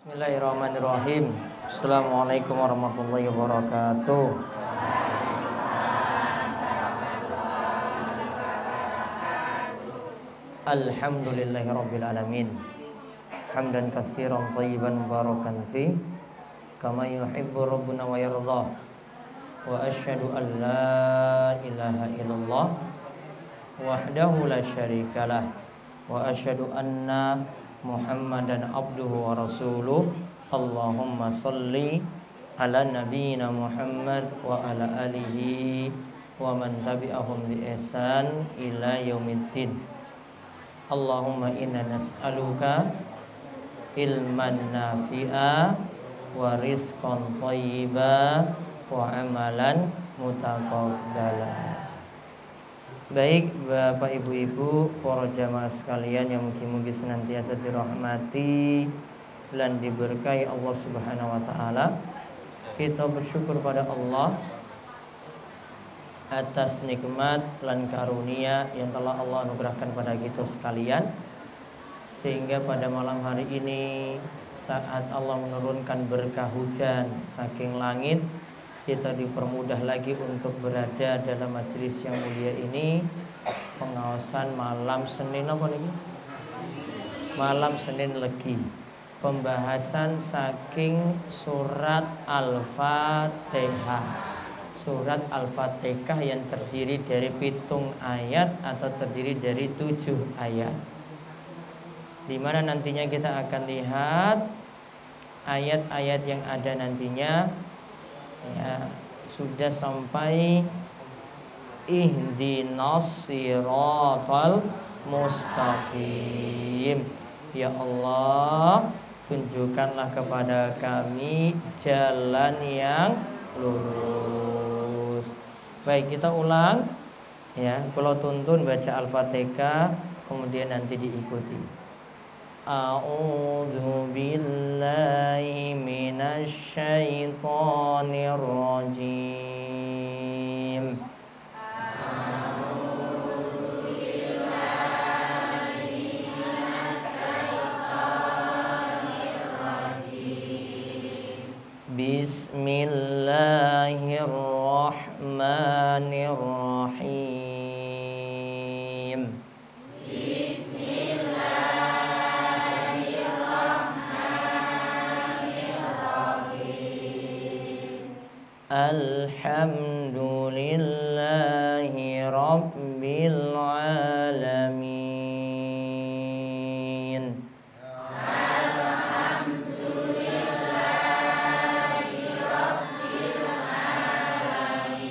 Bismillahirrahmanirrahim. Assalamualaikum warahmatullahi wabarakatuh. Alhamdulillahirabbil alamin. Hamdan katsiran thayyiban mubarakan fi kama yuhibbu rabbuna wa yardah. Wa asyhadu an la ilaha illallah wahdahu la syarikalah wa asyhadu anna Muhammadan abduhu wa rasuluh. Allahumma salli ala nabiyyina Muhammad wa ala alihi wa man tabi'ahum bi ihsan ila yaumiddin. Allahumma inna nas'aluka ilman nafi'a wa rizqan thayyiba wa amalan mutaqabbala. Baik Bapak Ibu-ibu, para jamaah sekalian yang mungkin senantiasa dirahmati dan diberkahi Allah Subhanahu wa taala. Kita bersyukur pada Allah atas nikmat dan karunia yang telah Allah anugerahkan pada kita sekalian, sehingga pada malam hari ini saat Allah menurunkan berkah hujan saking langit, kita dipermudah lagi untuk berada dalam majelis yang mulia ini, pengawasan malam Senin apa nih? Malam Senin Legi, pembahasan saking surat Al-Fatihah. Surat Al-Fatihah yang terdiri dari 7 ayat atau terdiri dari 7 ayat, di mana nantinya kita akan lihat ayat-ayat yang ada nantinya. Ya, sudah sampai ihdinas siratal mustaqim. Ya Allah, tunjukkanlah kepada kami jalan yang lurus. Baik, kita ulang ya. Kalau tuntun baca Al-Fatihah, kemudian nanti diikuti. A'udzu billahi minasy syaithanir rajim. A'udzu billahi minasy syaithanir rajim. Bismillahirrahmanirrahim. Alhamdulillahi rabbil alamin. Alhamdulillahi rabbil alamin.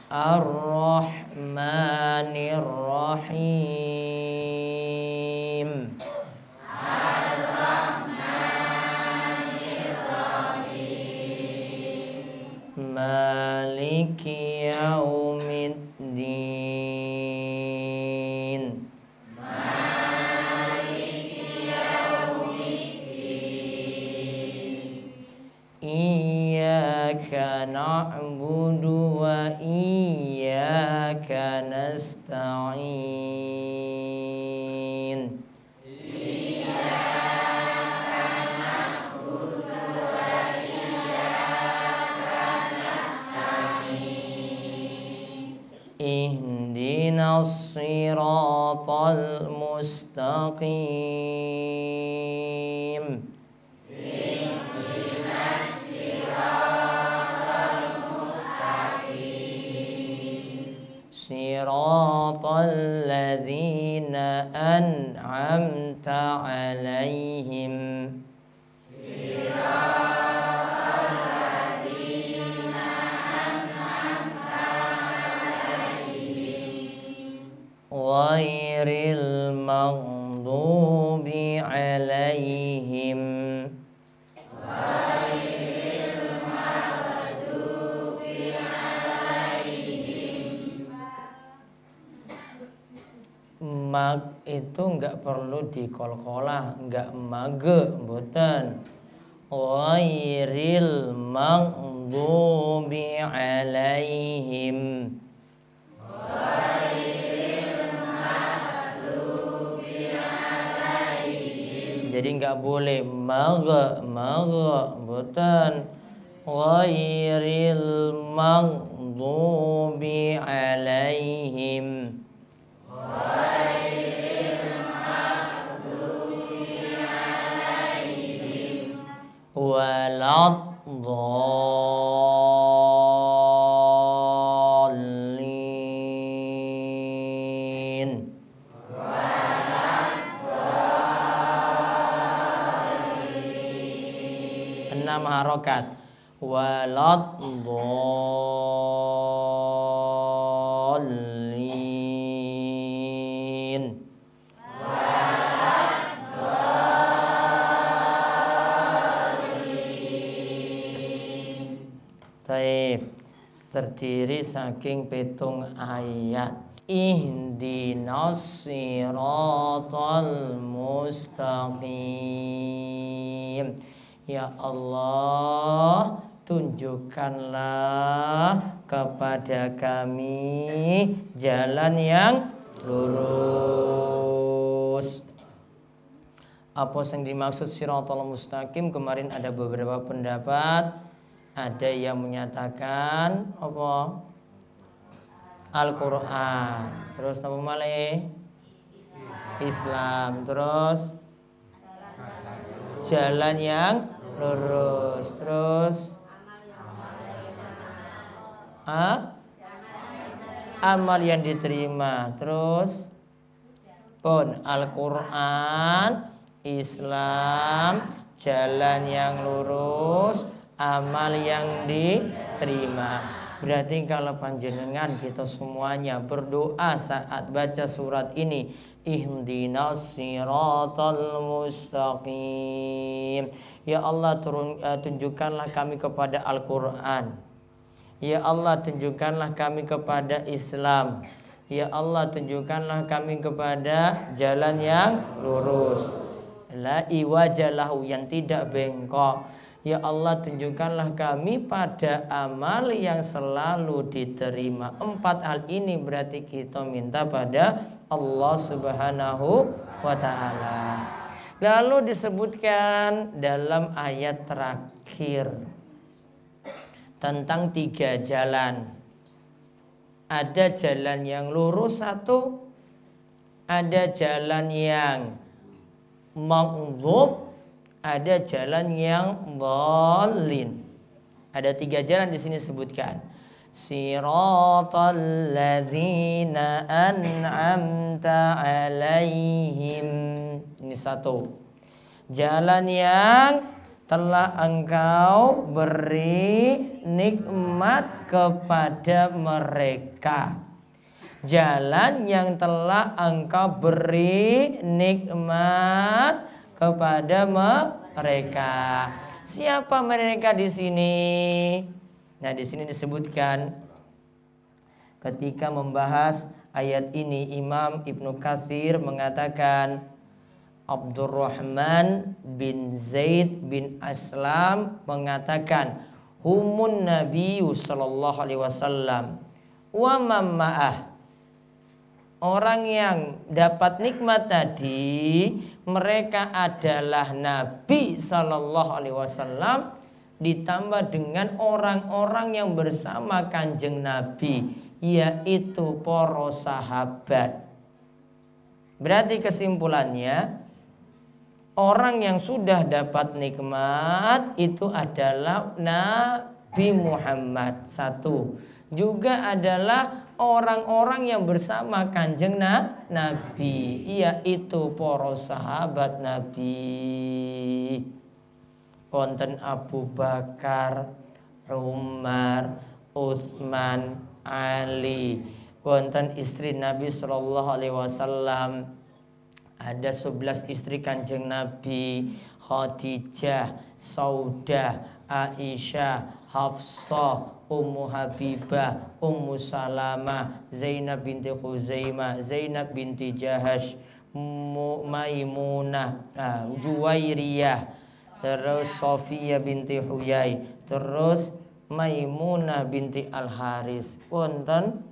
Ar-Rahmanir Rahim. Maliki yaumiddin. Maliki yaumiddin. Iyyaka na'budu wa iyyaka nasta'in. Ihdinas siratal mustaqim. Ihdinas siratal mustaqim. Siratal ladzina an'amta 'alaihim. Ghairil maghdubi 'alaihim. Ghairil maghdubi 'alaihim. Mag itu enggak perlu dikolkolah, enggak mage, mboten. Ghairil maghdubi 'alaihim. jadi nggak boleh bukan ghairil maghdubi alaihim waladdallin. 6 harokat. Waladdallin. Taib, terdiri saking pitung ayat. Ihdinas siratal mustaqim. Ya Allah, tunjukkanlah kepada kami jalan yang lurus. Apa yang dimaksud siratal mustaqim? Kemarin ada beberapa pendapat. Ada yang menyatakan apa? Al-Quran. Terus apa malih? Islam. Terus jalan yang lurus. Terus amal yang diterima. Terus pun Al-Quran, Islam, jalan yang lurus, amal yang diterima. Berarti kalau panjenengan kita semuanya berdoa saat baca surat ini, ihdinas siratal mustaqim. Ya Allah, tunjukkanlah kami kepada Al-Quran. Ya Allah, tunjukkanlah kami kepada Islam. Ya Allah, tunjukkanlah kami kepada jalan yang lurus, la iwajalahu, yang tidak bengkok. Ya Allah, tunjukkanlah kami pada amal yang selalu diterima. 4 hal ini berarti kita minta pada Allah Subhanahu wa ta'ala. Lalu disebutkan dalam ayat terakhir tentang 3 jalan. Ada jalan yang lurus 1, ada jalan yang maghdhub, ada jalan yang dhalin. Ada 3 jalan di sini disebutkan. Siratal ladzina an'amta alaihim. Ini 1. Jalan yang telah engkau beri nikmat kepada mereka. Jalan yang telah engkau beri nikmat kepada mereka. Siapa mereka di sini? Nah, di sini disebutkan ketika membahas ayat ini, Imam Ibnu Katsir mengatakan Abdurrahman bin Zaid bin Aslam mengatakan humun nabiyyu sallallahu alaihi wasallam wa mamma'ah. Orang yang dapat nikmat tadi mereka adalah Nabi sallallahu alaihi wasallam ditambah dengan orang-orang yang bersama Kanjeng Nabi, yaitu para sahabat. Berarti kesimpulannya, orang yang sudah dapat nikmat itu adalah Nabi Muhammad. 1. Juga adalah orang-orang yang bersama Kanjeng Nabi, yaitu para sahabat Nabi. Wonten Abu Bakar, Umar, Utsman, Ali. Wonten istri Nabi sallallahu alaihi wasallam. Ada 11 istri Kanjeng Nabi, Khadijah, Saudah, Aisyah, Hafsah, Ummu Habibah, Ummu Salamah, Zainab binti Khuzaimah, Zainab binti Jahash, Maimunah, Juwairiyah, terus Sofiyah binti Huyai, terus Maimunah binti Al-Haris. Wonten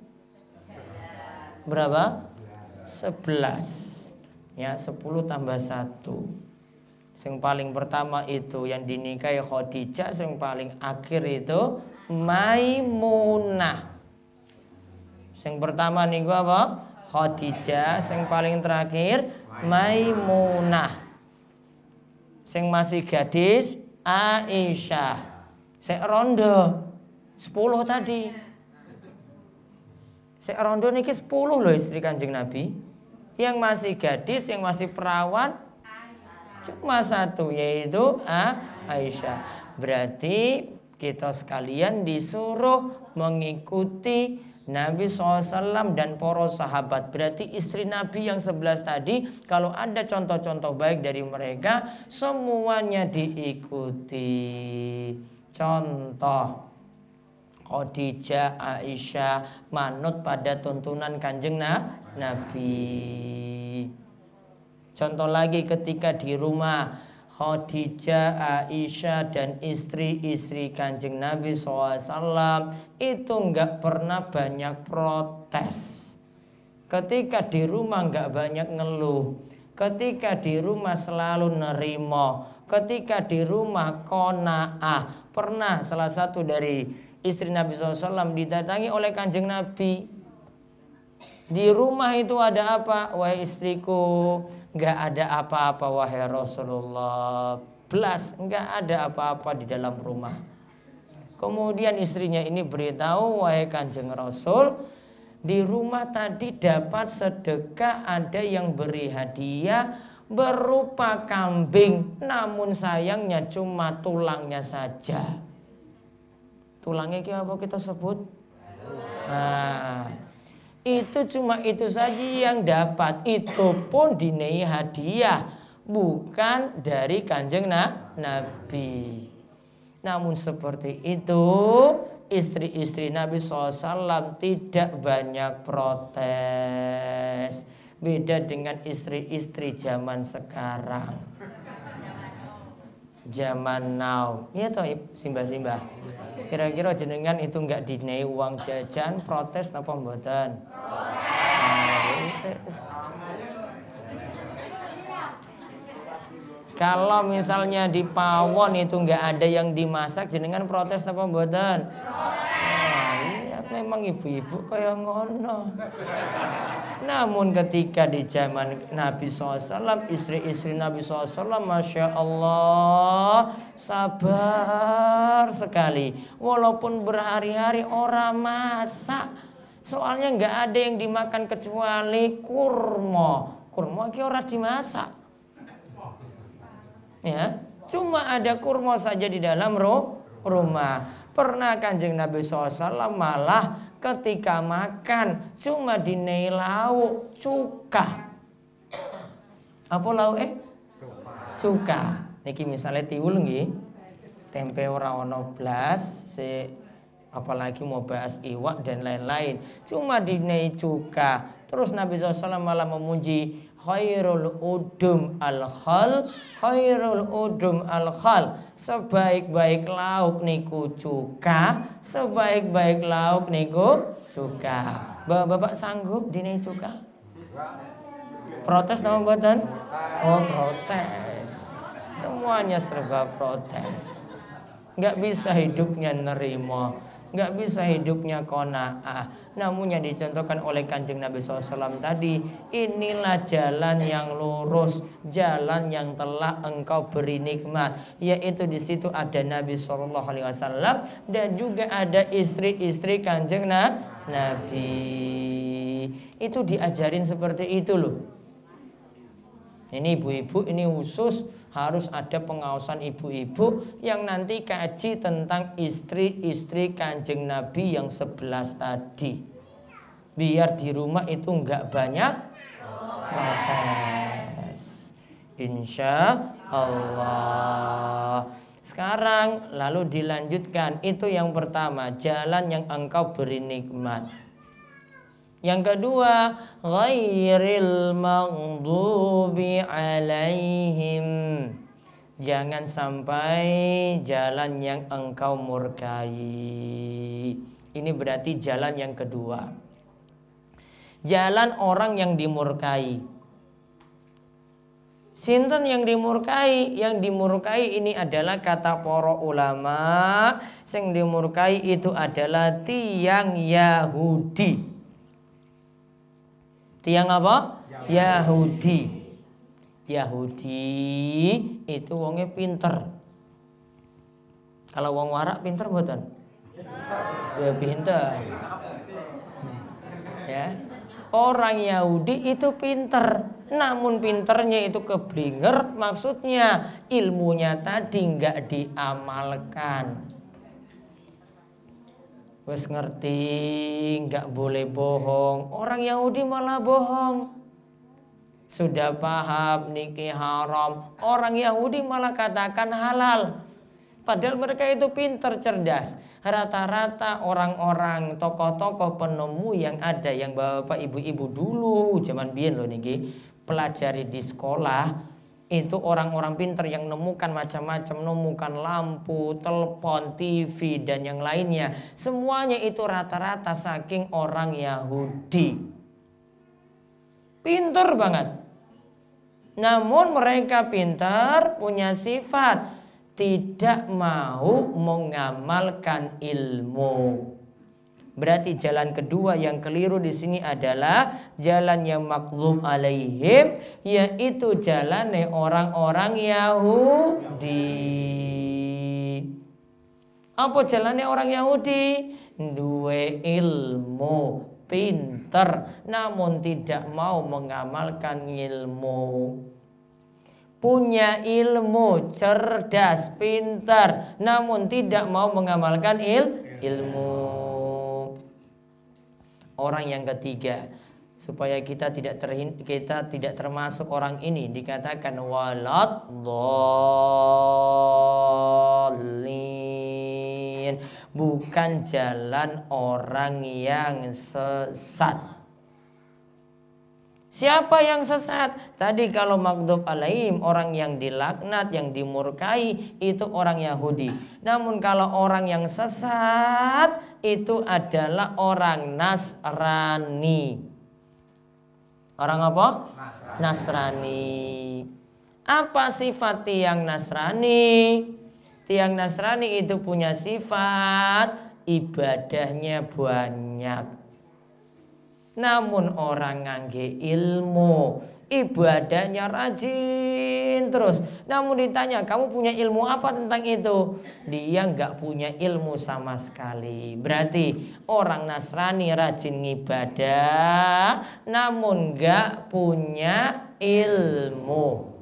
berapa? 11. Ya, 10 tambah 1. Sing paling pertama itu yang dinikahi Khadijah, sing paling akhir itu Maimunah. Sing pertama niku apa? Khadijah, sing paling terakhir Maimunah. Sing masih gadis Aisyah. Sing rondo 10 tadi. Sing rondo niki 10 loh istri Kanjeng Nabi. Yang masih gadis, yang masih perawan cuma satu, yaitu Aisyah. Berarti kita sekalian disuruh mengikuti Nabi SAW dan para sahabat. Berarti istri Nabi yang 11 tadi, kalau ada contoh-contoh baik dari mereka, semuanya diikuti. Contoh Khadijah, Aisyah manut pada tuntunan Kanjeng Nabi. Contoh lagi ketika di rumah Khadijah, Aisyah dan istri-istri Kanjeng Nabi SAW itu enggak pernah banyak protes. Ketika di rumah enggak banyak ngeluh. Ketika di rumah selalu nerimo. Ketika di rumah qanaah. Pernah salah satu dari istri Nabi SAW didatangi oleh Kanjeng Nabi. Di rumah itu ada apa? Wahai istriku, enggak ada apa-apa wahai Rasulullah. Belas, enggak ada apa-apa di dalam rumah. Kemudian istrinya ini beritahu, wahai Kanjeng Rasul, di rumah tadi dapat sedekah, ada yang beri hadiah berupa kambing, namun sayangnya cuma tulangnya saja. Tulangnya apa kita sebut? Nah, itu cuma itu saja yang dapat. Itu pun dinai hadiah, bukan dari Kanjeng Nabi. Namun seperti itu istri-istri Nabi SAW tidak banyak protes. Beda dengan istri-istri zaman sekarang, zaman now. Iya toh Simbah-simbah. Kira-kira jenengan itu enggak dinai uang jajan, protes napa mboten? Kalau misalnya di pawon itu enggak ada yang dimasak, jenengan protes napa mboten? Iya, memang ibu-ibu kaya ngono. Namun ketika di zaman Nabi SAW, istri-istri Nabi SAW, Masya Allah, sabar sekali. Walaupun berhari-hari orang masak. Soalnya nggak ada yang dimakan kecuali kurma. Kurma ki ora dimasak. Ya, cuma ada kurma saja di dalam rumah. Pernah Kanjeng Nabi SAW malah ketika makan cuma dinai lauk cuka. Apa lauk Cuka. Niki misalnya tiwul nggih. Tempe ora ono blas, apalagi mau bahas iwak dan lain-lain. Cuma dinai cuka. Terus Nabi SAW malah memuji khairul udum al-khal, khairul udum al-khal. Sebaik-baik lauk niku cuka, sebaik-baik lauk niku cuka. Bapak sanggup dinai cuka? Protes nama mboten? Oh, protes. Semuanya serba protes. Enggak bisa hidupnya nerimo, enggak bisa hidupnya qanaah. Namun yang dicontohkan oleh Kanjeng Nabi SAW tadi, inilah jalan yang lurus, jalan yang telah engkau beri nikmat, yaitu di situ ada Nabi SAW dan juga ada istri-istri Kanjeng Nabi. Itu diajarin seperti itu loh. Ini ibu-ibu, ini khusus harus ada pengawasan ibu-ibu yang nanti kaji tentang istri-istri Kanjeng Nabi yang 11 tadi. Biar di rumah itu enggak banyak protes. Insya Allah. Sekarang lalu dilanjutkan, itu yang pertama, jalan yang engkau beri nikmat. Yang kedua, ghairil maghdubi alaihim. Jangan sampai jalan yang engkau murkai. Ini berarti jalan yang kedua. Jalan orang yang dimurkai. Sinten yang dimurkai? Yang dimurkai ini adalah kata para ulama, yang dimurkai itu adalah tiang Yahudi. Tiang apa? Yahudi. Yahudi itu wongnya pinter. Kalau wong warak pinter mboten? Ya pinter. Ya. Orang Yahudi itu pinter, namun pinternya itu keblinger, maksudnya ilmunya tadi nggak diamalkan. Wes ngerti nggak boleh bohong, orang Yahudi malah bohong. Sudah paham niki haram, orang Yahudi malah katakan halal. Padahal mereka itu pinter, cerdas. Rata-rata orang-orang tokoh-tokoh penemu yang ada, yang bapak ibu-ibu dulu zaman biyen loh niki pelajari di sekolah, itu orang-orang pinter yang nemukan macam-macam, nemukan lampu, telepon, TV dan yang lainnya. Semuanya itu rata-rata saking orang Yahudi. Pinter banget. Namun mereka pintar, punya sifat tidak mau mengamalkan ilmu. Berarti jalan kedua yang keliru di sini adalah jalan yang maghdhub alaihim, yaitu jalannya orang-orang Yahudi. Apa jalannya orang Yahudi? Duwe ilmu, pinter, namun tidak mau mengamalkan ilmu. Punya ilmu, cerdas, pintar, namun tidak mau mengamalkan ilmu. Orang yang ketiga, supaya kita tidak termasuk orang ini, dikatakan walad dhalin, bukan jalan orang yang sesat. Siapa yang sesat? Tadi kalau maghdhub alaihim, orang yang dilaknat, yang dimurkai, itu orang Yahudi. Namun kalau orang yang sesat, itu adalah orang Nasrani. Orang apa? Nasrani. Apa sifat tiang Nasrani? Tiang Nasrani itu punya sifat ibadahnya banyak. Namun orang ngangge ilmu, ibadahnya rajin terus. Namun ditanya, kamu punya ilmu apa tentang itu? Dia nggak punya ilmu sama sekali. Berarti orang Nasrani rajin ibadah, namun nggak punya ilmu.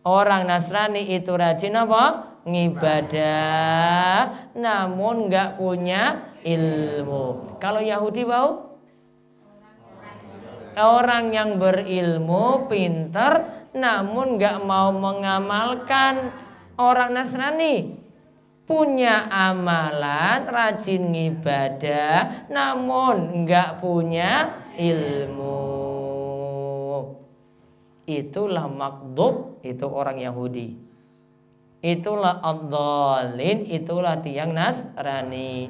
Orang Nasrani itu rajin apa? Ngibadah, namun nggak punya ilmu. Kalau Yahudi bau? Orang yang berilmu, pinter, namun gak mau mengamalkan. Orang Nasrani punya amalan, rajin ibadah, namun gak punya ilmu. Itulah maghdhub, itu orang Yahudi. Itulah ad-dhalin, itulah tiang Nasrani.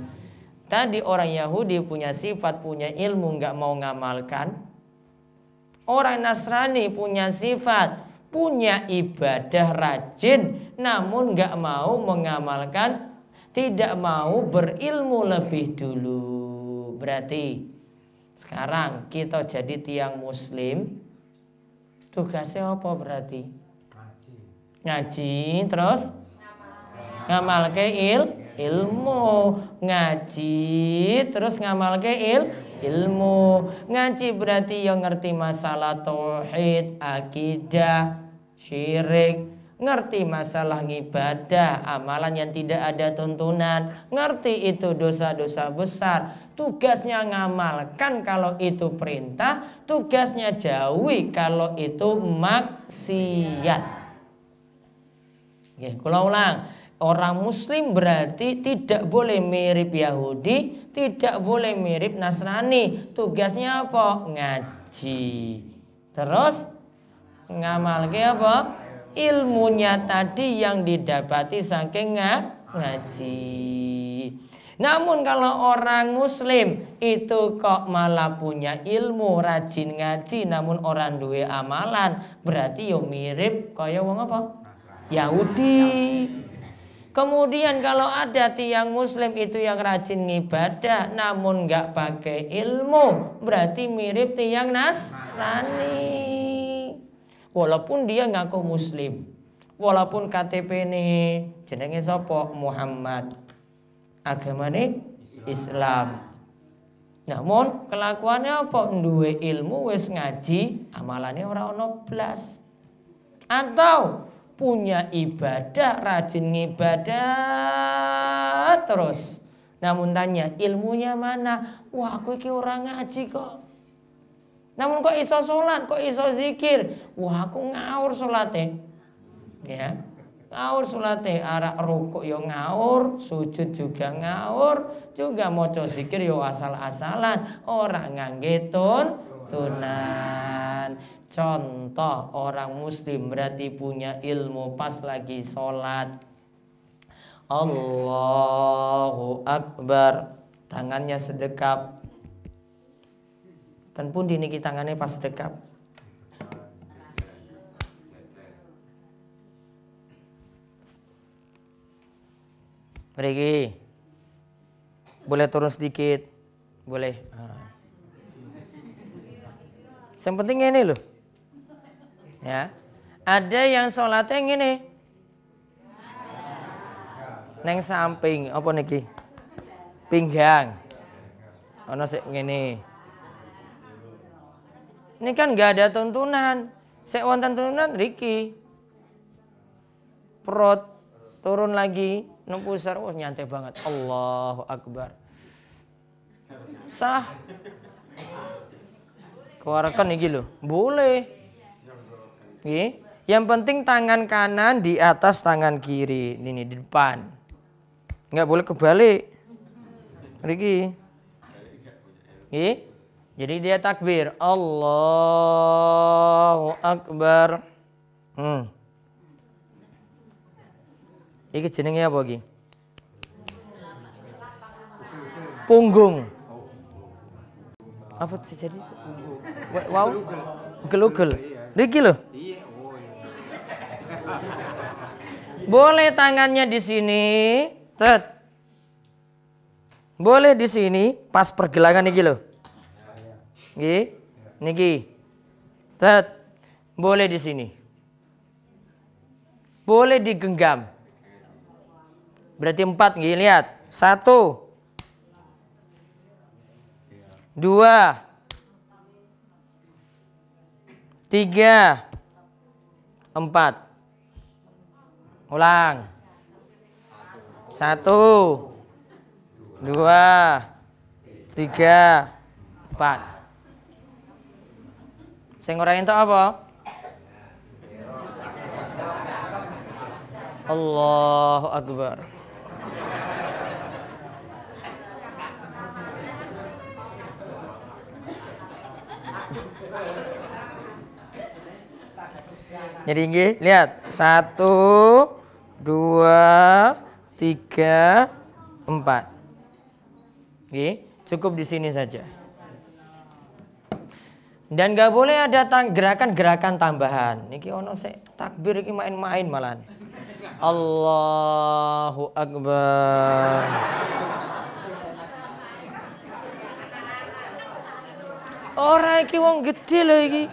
Tadi orang Yahudi punya sifat, punya ilmu, gak mau ngamalkan. Orang Nasrani punya sifat, punya ibadah rajin, namun gak mau mengamalkan, tidak mau berilmu lebih dulu. Berarti sekarang kita jadi tiang muslim, tugasnya apa berarti? Ngaji, terus ngamalke ilmu, ngaji, terus ngamalke ilmu. Ngaji berarti yang ngerti masalah tauhid, akidah, syirik, ngerti masalah ibadah, amalan yang tidak ada tuntunan, ngerti itu dosa-dosa besar. Tugasnya ngamalkan kalau itu perintah, tugasnya jauhi kalau itu maksiat. Oke, kula ulang. Orang muslim berarti tidak boleh mirip Yahudi, tidak boleh mirip Nasrani. Tugasnya apa? Ngaji. Terus ngamalke apa? Ilmunya tadi yang didapati saking ngaji. Namun kalau orang muslim itu kok malah punya ilmu, rajin ngaji, namun orang duwe amalan, berarti yo mirip kaya wong apa? Yahudi. Kemudian kalau ada tiang muslim itu yang rajin ngibadah namun nggak pakai ilmu, berarti mirip tiang Nasrani. Walaupun dia ngaku muslim, walaupun KTP nih jenenge sapa Muhammad, agamane Islam, namun kelakuannya apa? Duwe ilmu wis ngaji, amalannya ora ono blas. Atau punya ibadah, rajin ngibadah terus, namun tanya ilmunya mana? Wah, aku iki orang ngaji kok. Namun kok iso sholat, kok iso zikir? Wah, aku ngawur sholatnya. Ya, ngawur sholatnya. Arak rukuk yo ngawur, sujud juga ngawur, juga maca zikir yo asal-asalan, orang ngangge tunan. Contoh orang muslim berarti punya ilmu pas lagi sholat. Allahu Akbar, tangannya sedekap. Dan pun diniki tangannya pas sedekap. Mriki. Boleh turun sedikit. Boleh. Yang penting ini loh. Ya. Ada yang sholatnya ngene. Neng samping apa niki? Pinggang. Ono sik ngene. Ini kan nggak ada tuntunan. Sik wonten tuntunan riki. Perut turun lagi, nempusar, oh nyantai banget. Allahu Akbar. Sah. Keluarkan iki lho. Boleh. Nggih. Yang penting tangan kanan di atas tangan kiri. Ini di depan. Enggak boleh kebalik. Riki. Nggih. Jadi dia takbir. Allahu Akbar. Iki jenenge apa iki? Punggung. Apa sih jadi? Wow. Gelugel. Iki lho. Boleh tangannya di sini, boleh di sini pas pergelangan iki lho. Nggih. Niki. Boleh di sini. Boleh digenggam. Berarti 4 nggih, lihat. 1 2 3 4. Ulang. 1 2 3 4. Sing ora entuk apa? Allahu Akbar. Jadi nggih, lihat. 1 2 3 4. Nggih, cukup di sini saja. Dan gak boleh ada gerakan-gerakan tambahan. Niki ono sik takbir iki main-main malah. Allahu Akbar. Ora iki wong gede lho iki.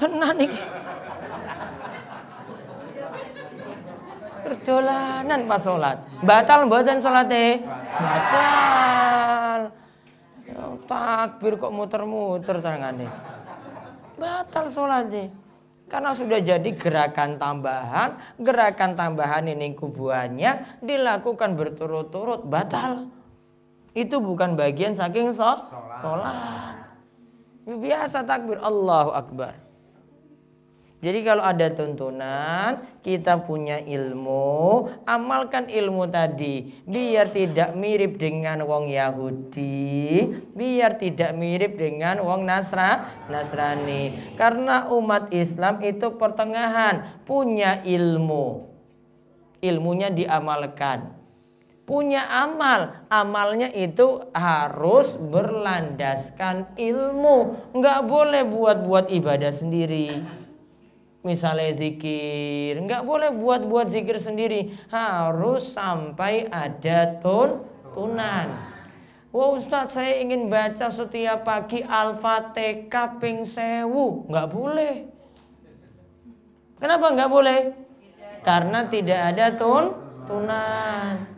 Tenan iki. Perdolanan pas salat. Batal mboten salate? Batal. Takbir kok muter-muter tangane. Batal salatnya. Karena sudah jadi gerakan tambahan ini kubuannya dilakukan berturut-turut, batal. Itu bukan bagian saking sholat. Biasa takbir Allahu Akbar. Jadi kalau ada tuntunan, kita punya ilmu, amalkan ilmu tadi. Biar tidak mirip dengan wong Yahudi, biar tidak mirip dengan wong Nasrani. Karena umat Islam itu pertengahan, punya ilmu. Ilmunya diamalkan. punya amal. Amalnya itu harus berlandaskan ilmu. Nggak boleh buat-buat ibadah sendiri. Misalnya zikir, nggak boleh buat-buat zikir sendiri. Harus sampai ada tuntunan. Wah Ustadz, saya ingin baca setiap pagi Al-Fatihah ping 1000. Nggak boleh. Kenapa nggak boleh? Karena tidak ada tuntunan.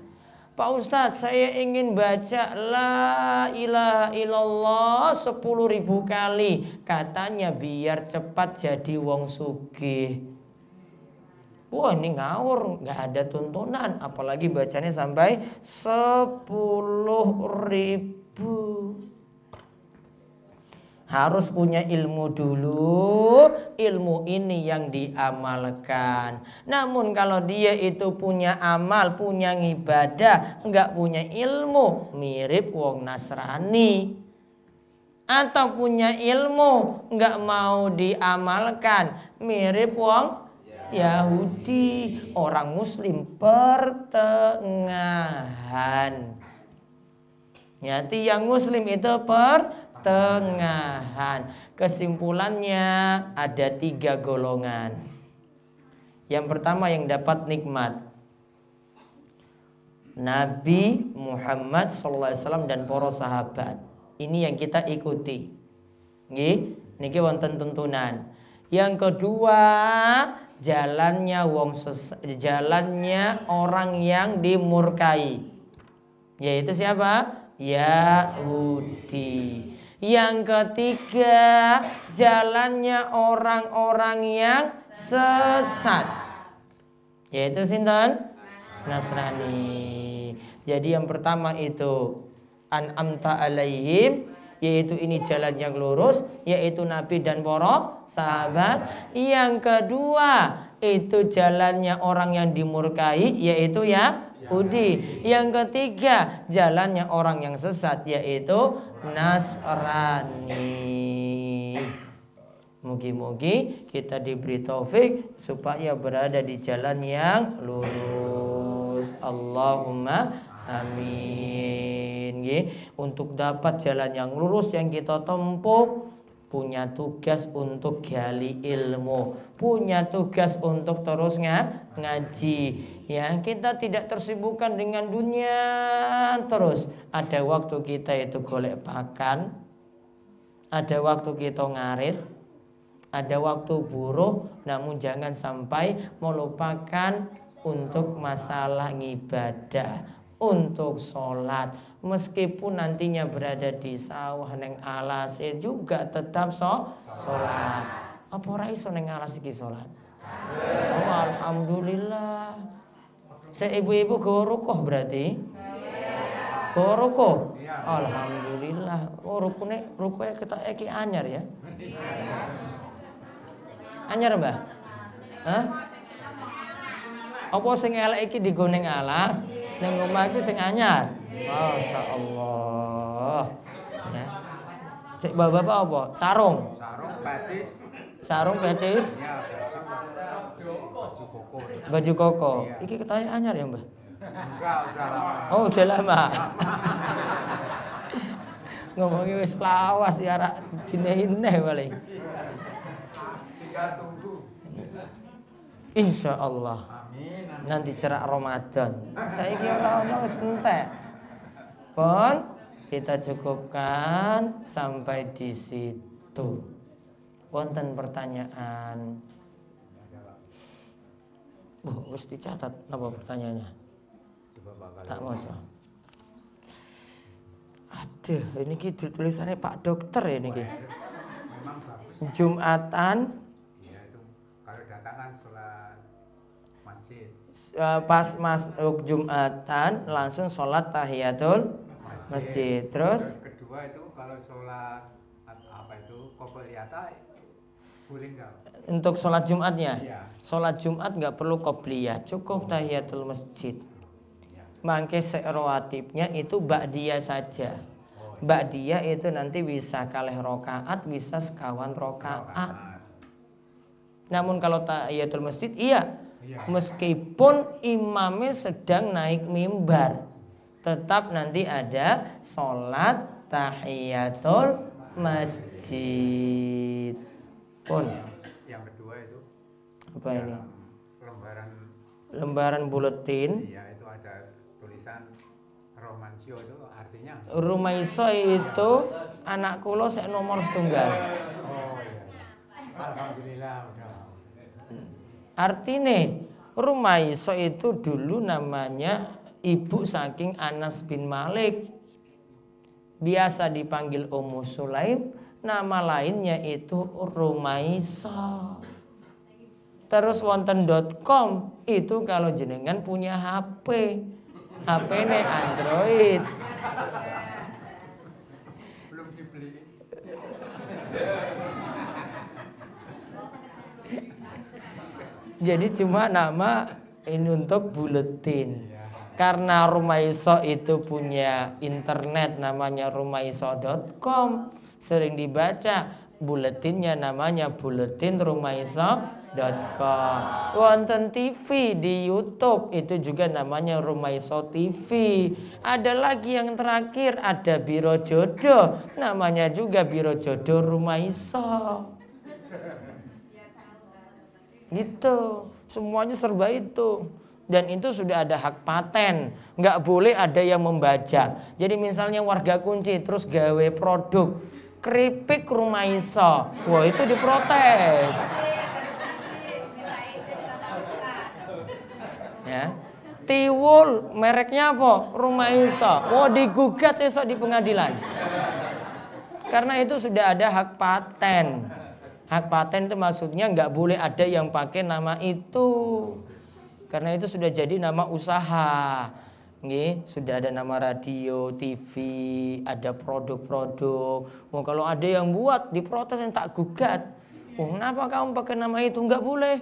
Pak Ustadz, saya ingin baca La ilaha illallah 10.000 kali. Katanya biar cepat jadi wong sugih. Wah ini ngawur, nggak ada tuntunan. Apalagi bacanya sampai 10.000. Harus punya ilmu dulu, ilmu ini yang diamalkan. Namun kalau dia itu punya amal, punya ibadah, enggak punya ilmu, mirip wong Nasrani. Atau punya ilmu, enggak mau diamalkan, mirip wong Yahudi. Orang Muslim pertengahan. Ya, yang Muslim itu pertengahan. Kesimpulannya ada 3 golongan. Yang pertama yang dapat nikmat Nabi Muhammad SAW dan para sahabat. Ini yang kita ikuti. Niki wonten tuntunan. Yang kedua, jalannya orang yang dimurkai. Yaitu siapa? Yahudi. Yang ketiga, jalannya orang-orang yang sesat. Yaitu sinten? Nasrani. Jadi yang pertama itu an'amta alaihim, yaitu ini jalan yang lurus, yaitu Nabi dan para sahabat. Yang kedua itu jalannya orang yang dimurkai, yaitu Yahudi. Yang ketiga jalannya orang yang sesat, yaitu Nasrani. Mugi-mugi kita diberi taufik supaya berada di jalan yang lurus. Allahumma amin. Untuk dapat jalan yang lurus yang kita tempuh, punya tugas untuk gali ilmu, punya tugas untuk terus ngaji. Ya, kita tidak tersibukkan dengan dunia terus. Ada waktu kita itu golek makan, ada waktu kita ngarit, ada waktu buruh. Namun jangan sampai melupakan untuk masalah ibadah, untuk sholat. Meskipun nantinya berada di sawah neng alas, juga tetap sholat. Apa ora iso neng alas iki sholat? Oh, alhamdulillah. Saya ibu-ibu gawa rukoh berarti? Gawa rukoh? Alhamdulillah. Oh rukohnya kita iki anyar ya? Anyar mbah? Hah? Apa sing elek iki digo ning alas? Ning omah iki sing anyar? Masya Allah. Ya. Cek bapak apa? Sarung. Sarung pecis. Baju koko. Iki ketanya anyar ya mbah? Enggak, udah lama. Oh udah lama. Ngomongin wis lawas ya rak dine-ine paling. Insya Allah. Nanti cerak Ramadan. Saya kira orang wis entek. Pun kita cukupkan sampai di situ. Wonten pertanyaan? Wis dicatat apa pertanyaannya? Tak mau coba. Aduh, ini tulisannya Pak Dokter ya ini. Jumatan. Iya itu kalau datang kan sholat masjid. Pas masuk Jumatan langsung sholat tahiyatul masjid. Terus kedua itu kalau sholat apa itu qobliyah boleh enggak? Untuk sholat Jumatnya, iya. Sholat Jumat nggak perlu qobliyah, cukup tahiyatul masjid. Mangke rawatibnya itu ba'diyah saja. Ba'diyah itu nanti bisa kalih rokaat, bisa sekawan rokaat. Namun kalau tahiyatul masjid, iya. Meskipun imamnya sedang naik mimbar, tetap nanti ada sholat tahiyatul masjid pun. Yang kedua itu Apa ini? Lembaran buletin. Iya, itu ada tulisan romansio, itu artinya Rumaiso itu anak kulo sek nomor setunggal. oh iya. Alhamdulillah udah. Artine Rumaiso itu dulu namanya ibu saking Anas bin Malik. Biasa dipanggil Ummu Sulaim, nama lainnya itu Rumaiso. Terus wonten .com itu kalau jenengan punya HP ini Android. Belum dibeli. Jadi cuma nama ini untuk buletin. Karena Rumaiso itu punya internet namanya rumaiso.com, sering dibaca, buletinnya namanya buletin rumaiso.com. Wonten TV di YouTube itu juga namanya Rumaiso TV. Ada lagi yang terakhir, ada Biro Jodoh, namanya juga Biro Jodoh Rumaiso. Gitu, semuanya serba itu. Dan itu sudah ada hak paten, nggak boleh ada yang membaca. Jadi misalnya warga kunci terus gawe produk keripik Rumaiso, wah itu diprotes. Ya, tiwul mereknya apa? Rumaiso, wah digugat besok di pengadilan. Karena itu sudah ada hak paten. Hak paten itu maksudnya nggak boleh ada yang pakai nama itu. Karena itu sudah jadi nama usaha. Nggih, sudah ada nama radio, TV, ada produk-produk. Oh, kalau ada yang buat diprotes yang tak gugat. Oh, kenapa kamu pakai nama itu? Enggak boleh.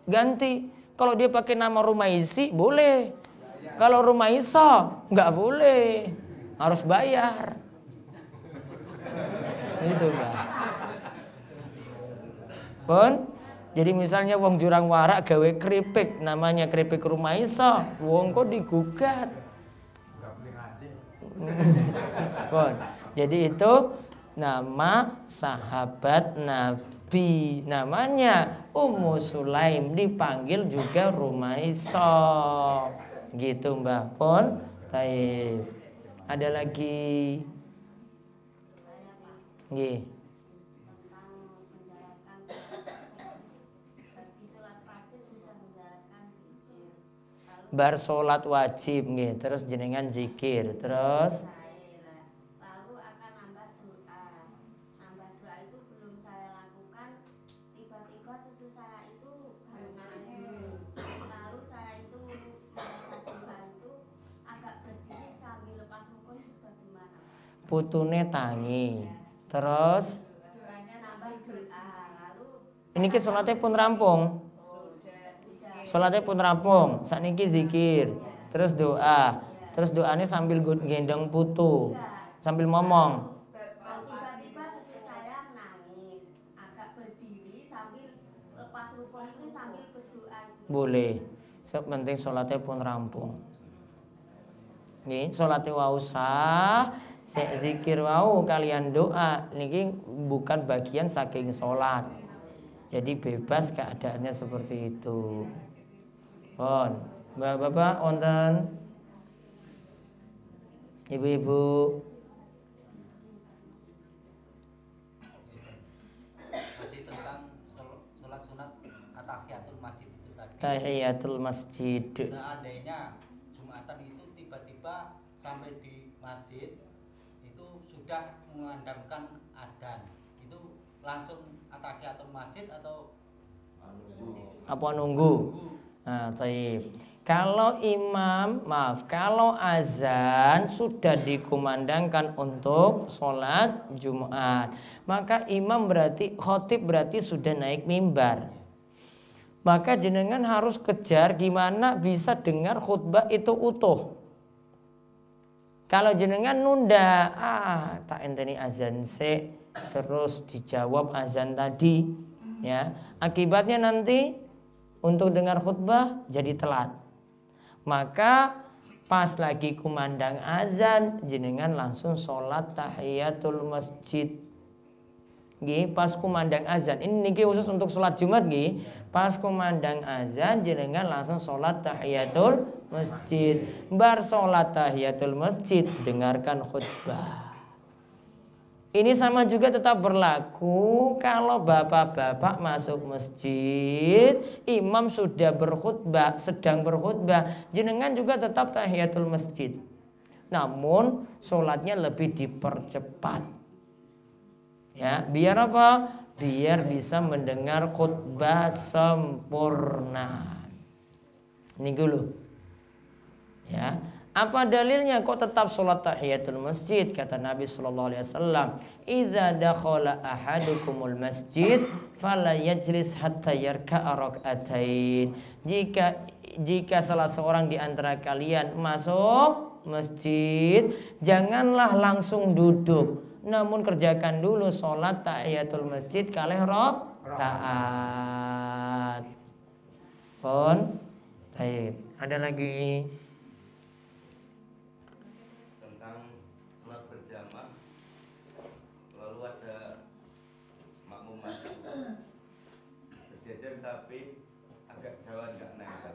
Ganti. Kalau dia pakai nama Rumaisi boleh. Kalau Rumaiso enggak boleh. Harus bayar. Gitu, Pak. Pun jadi misalnya wong jurang warak gawe keripik namanya keripik Rumaiso, wong kok digugat. Bon. Jadi itu nama sahabat Nabi, namanya Ummu Sulaim, dipanggil juga Rumaiso. Gitu Mbah Pun. Baik. Ada lagi? Nggih. Bar sholat wajib nggih, terus jenengan zikir, terus lalu akan nambah doa itu belum saya lakukan, tiba-tiba cucu saya itu nangis, lalu saya itu membaca doa itu agak berdiri sambil lepas rukun, itu bagaimana? putune tangi, terus Doanya nambah doa, lalu ini ki sholatnya pun rampung. Sholatnya pun rampung, sakniki zikir, terus doa, terus doanya sambil gendong putu, sambil ngomong. tiba-tiba cucu saya nangis, agak berdiri sambil lepas rukun itu sambil berdoa. Boleh, penting sholatnya pun rampung. Nih, sholatnya wau sah, zikir wau kalian doa, niki bukan bagian saking sholat. Jadi bebas keadaannya seperti itu. Pon, bapak-bapak, wonten, ibu-ibu. Masih tentang sholat sunat tahiyatul masjid itu tadi. Tahiyatul masjid. Seandainya Jumatan itu tiba-tiba sampai di masjid itu sudah mengandamkan adzan, itu langsung tahiyatul masjid atau Apa nunggu? Nah, taib. Kalau kalau azan sudah dikumandangkan untuk sholat Jumat, maka imam berarti, khotib berarti sudah naik mimbar. Maka jenengan harus kejar gimana bisa dengar khutbah itu utuh. Kalau jenengan nunda, tak enteni azan terus dijawab azan tadi, ya. Akibatnya nanti untuk dengar khutbah jadi telat. Maka Pas lagi kumandang azan, jenengan langsung sholat tahiyatul masjid. Nggih, pas kumandang azan. Ini niki khusus untuk sholat Jumat nggih. Pas kumandang azan, jenengan langsung sholat tahiyatul masjid. Bar sholat tahiyatul masjid, dengarkan khutbah. Ini sama juga tetap berlaku kalau bapak-bapak masuk masjid, imam sudah berkhutbah, sedang berkhutbah, jenengan juga tetap tahiyatul masjid. Namun sholatnya lebih dipercepat. Ya, biar apa? Biar bisa mendengar khutbah sempurna. Ini dulu. Ya. Apa dalilnya kok tetap sholat tahiyatul masjid? Kata Nabi SAW, "Idza dakhala ahadukumul masjid fala yajlis hatta yarka'a rak'atain." Jika salah seorang di antara kalian masuk masjid, janganlah langsung duduk, namun kerjakan dulu sholat tahiyatul masjid kalih rakaat. Pon, baik. Ada lagi? Tapi agak jauh nggak nempel,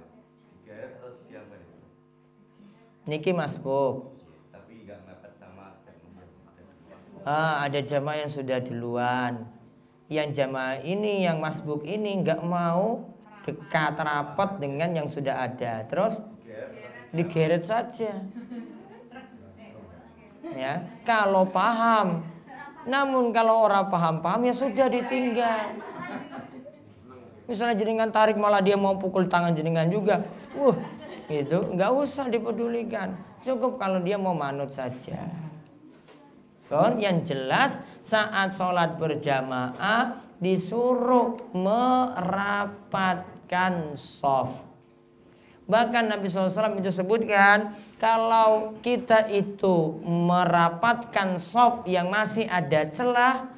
digeret atau diambil itu. Niki masbuk. Tapi nggak mepet sama jamnya. Ada jamaah yang sudah duluan. Yang jamaah ini, yang masbuk ini nggak mau dekat rapat dengan yang sudah ada. Terus digeret saja. Ya, kalau paham. Namun kalau orang paham ya sudah ditinggal. Misalnya jenengan tarik malah dia mau pukul tangan jenengan juga, itu nggak usah dipedulikan. Cukup kalau dia mau manut saja. Yang jelas saat sholat berjamaah disuruh merapatkan shaf. Bahkan Nabi SAW itu sebutkan kalau kita itu merapatkan shaf yang masih ada celah,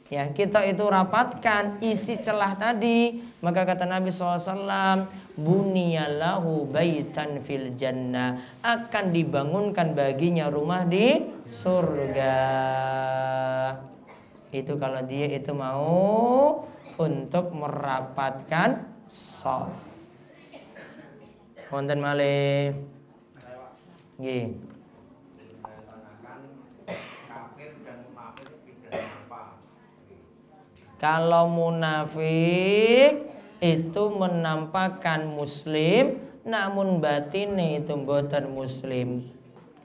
ya kita itu rapatkan isi celah tadi, maka kata Nabi SAW, buniyallahu baitan fil jannah, akan dibangunkan baginya rumah di surga. Itu kalau dia itu mau untuk merapatkan shaf. Wonten malih. Nggih. Kalau munafik itu menampakkan muslim, namun batinnya itu mboten muslim.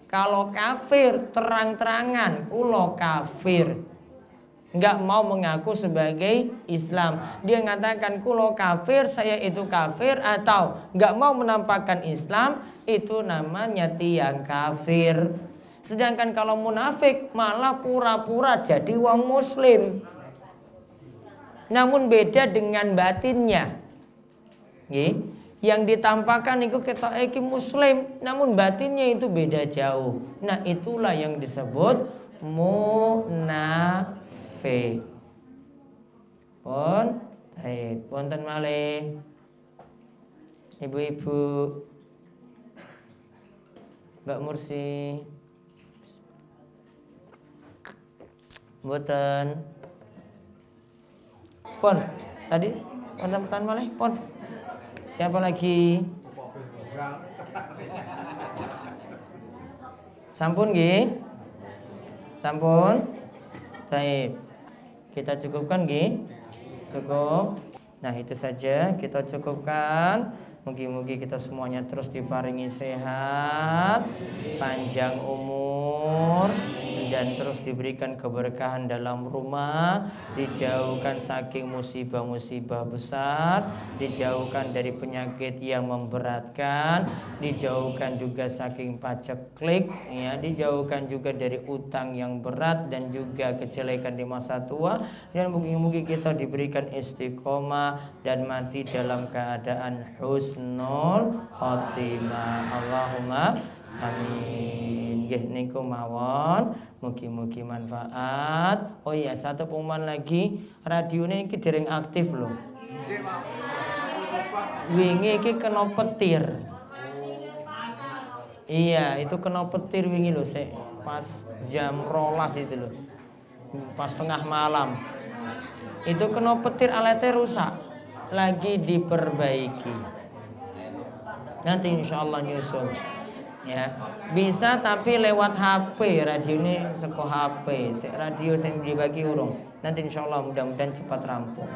Kalau kafir terang-terangan, kulo kafir, nggak mau mengaku sebagai Islam. Dia mengatakan kulo kafir, saya itu kafir, atau nggak mau menampakkan Islam, itu namanya tiang kafir. Sedangkan kalau munafik malah pura-pura jadi wong muslim, namun beda dengan batinnya. Yang ditampakkan itu kita muslim, namun batinnya itu beda jauh. Nah itulah yang disebut munafik. Wonten malih ibu-ibu, Mbak Mursi, mboten. Pon, tadi wonten malih pon. Siapa lagi? Sampun nggih? Sampun? Baik. Kita cukupkan nggih? Cukup. Nah, itu saja kita cukupkan. Mugi-mugi kita semuanya terus diparingi sehat, panjang umur, dan terus diberikan keberkahan dalam rumah, dijauhkan saking musibah-musibah besar, dijauhkan dari penyakit yang memberatkan, dijauhkan juga saking paceklik, ya, dijauhkan juga dari utang yang berat dan juga kejelekan di masa tua, dan mugi-mugi kita diberikan istiqomah dan mati dalam keadaan husnul khotimah. Allahumma amin. Nggih niku mawon, mugi-mugi manfaat. Oh iya, satu pengumuman lagi, radionya iki dereng aktif loh. Wingi iki kena petir. Iya, itu kena petir wingi lho, sik. Pas jam 12 itu loh. Pas tengah malam. Itu kena petir, alatnya rusak. Lagi diperbaiki. Nanti insya Allah nyusul. Ya, bisa tapi lewat HP, radio ini seko HP, radio yang dibagi urung. Nanti insya Allah mudah-mudahan cepat rampung.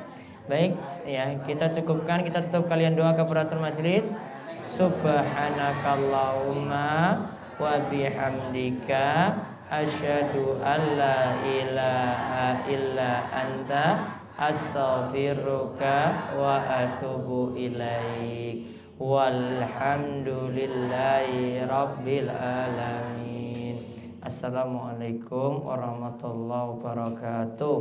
Baik, ya kita cukupkan, kita tutup kalian doa kafaratul majlis. Subhanakallahumma wa bihamdika asyhadu an la ilaha illa anta astaghfiruka wa atubu ilaik. Walhamdulillahi rabbil alamin. Assalamualaikum warahmatullahi wabarakatuh.